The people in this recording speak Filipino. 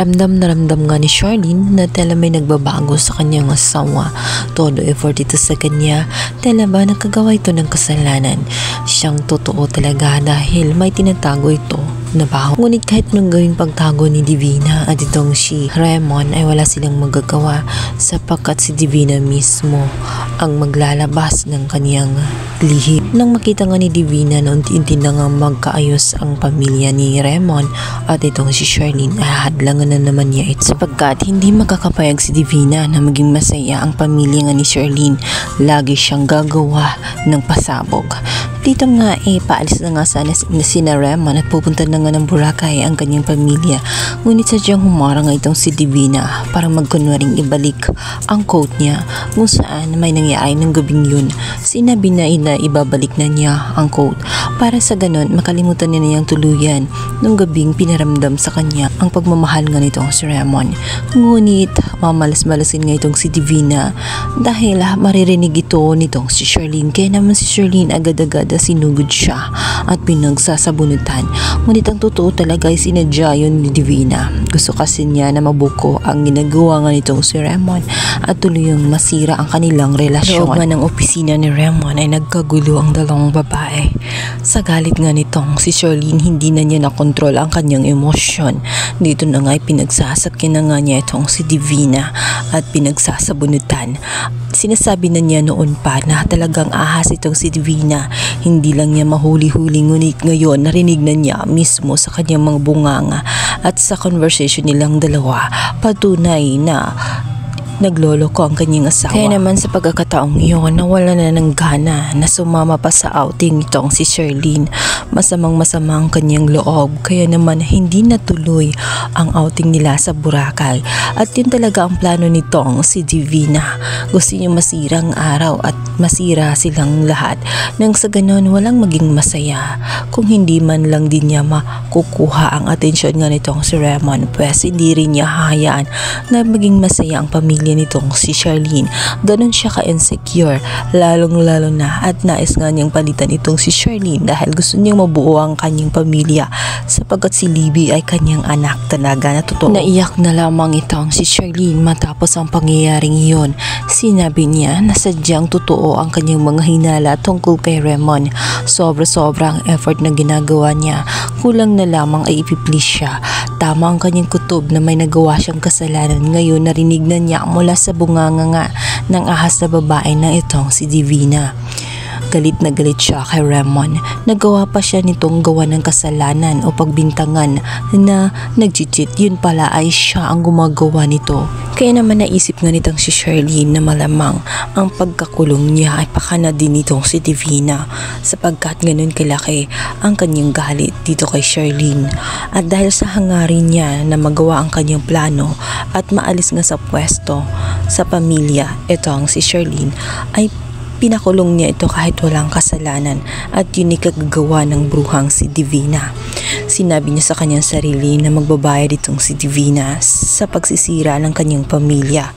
Ramdam na ramdam nga ni Charlene na tela may nagbabago sa kanyang asawa. Todo effort ito sa kanya, tela ba nakagawa ito ng kasalanan. Siyang totoo talaga dahil may tinatago ito na baho. Ngunit kahit nung gawing pagtago ni Divina at itong si Raymond ay wala silang magagawa sapagkat si Divina mismo ang maglalabas ng kaniyang lihim. Nang makita nga ni Divina na unti-unti na nga magkaayos ang pamilya ni Raymond at itong si Charlene ay hadlangan na naman niya ito sapagkat hindi makakapayag si Divina na maging masaya ang pamilya nga ni Charlene. Lagi siyang gagawa ng pasabog. Dito nga paalis na nga sana sina Raymond at pupunta na nga ng Boracay ang kanyang pamilya. Ngunit sadyang humarang nga itong si Divina para magkunwaring ibalik ang coat niya kung saan may nangyari ng gabing yun. Sinabi na ibabalik na niya ang coat para sa ganon makalimutan niya niyang tuluyan nung gabing pinaramdam sa kanya ang pagmamahal nga nitong si Raymond. Ngunit mamalas-malasin nga itong si Divina dahil maririnig ito nitong si Charlene. Kaya naman si Charlene agad-agad sinugod siya at pinagsasabunutan. Ngunit ang totoo talaga ay sinadya yun ni Divina. Gusto kasi niya na mabuko ang ginagawa nga nitong si Raymond at tuluyang masira ang kanilang relasyon. Loob nga ng opisina ni Raymond ay nagkagulo ang dalawang babae. Sa galit nga nitong si Charlene, hindi na niya nakontrol ang kanyang emosyon. Dito na nga ay pinagsasakyan na nga niya itong si Divina at pinagsasabunutan. Sinasabi na niya noon pa na talagang ahas itong si Divina. Hindi lang niya mahuli-huli, ngunit ngayon narinig na niya mismo sa kanyang mga bunganga at sa conversation nilang dalawa patunay na nagloloko ang kanyang asawa. Kaya naman sa pagkakataong iyon, nawala na ng gana na sumama pa sa outing itong si Charlene. Masamang-masama ang kanyang loob, kaya naman hindi natuloy ang outing nila sa Boracay. At yun talaga ang plano nitong si Divina. Gusto niya masira ang araw at masira silang lahat nang sa ganon walang maging masaya. Kung hindi man lang din niya makukuha ang atensyon nga nitong si Raymond, pues hindi rin niya hahayaan na maging masaya ang pamilya nitong si Charlene. Ganon siya ka-insecure, lalong-lalo na at nais nga niyang palitan itong si Charlene dahil gusto niyang mabuo ang kanyang pamilya sapagkat si Libby ay kanyang anak talaga na totoo. Naiyak na lamang itong si Charlene matapos ang pangyayaring iyon. Sinabi niya na sadyang totoo ang kanyang mga hinala tungkol kay Raymond. Sobra-sobra ang effort na ginagawa niya. Kulang na lamang ay ipiplease siya. Tama ang kanyang kutob na may nagawa siyang kasalanan. Ngayon narinig na niya mula sa bunganga nga ng ahas na babae na itong si Divina. Galit na galit siya kay Raymond. Nagawa pa siya nitong gawa ng kasalanan o pagbintangan na nag-cheat. Yun pala ay siya ang gumagawa nito. Kaya naman naisip nga nitong si Charlene na malamang ang pagkakulong niya ay pakana din nitong si Divina sapagkat ganun kalaki ang kanyang galit dito kay Charlene. At dahil sa hangarin niya na magawa ang kanyang plano at maalis nga sa pwesto sa pamilya, ito ang si Charlene ay pinakulong niya ito kahit walang kasalanan at yun ay kagagawa ng bruhang si Divina. Sinabi niya sa kanyang sarili na magbabayad itong si Divina sa pagsisira ng kanyang pamilya.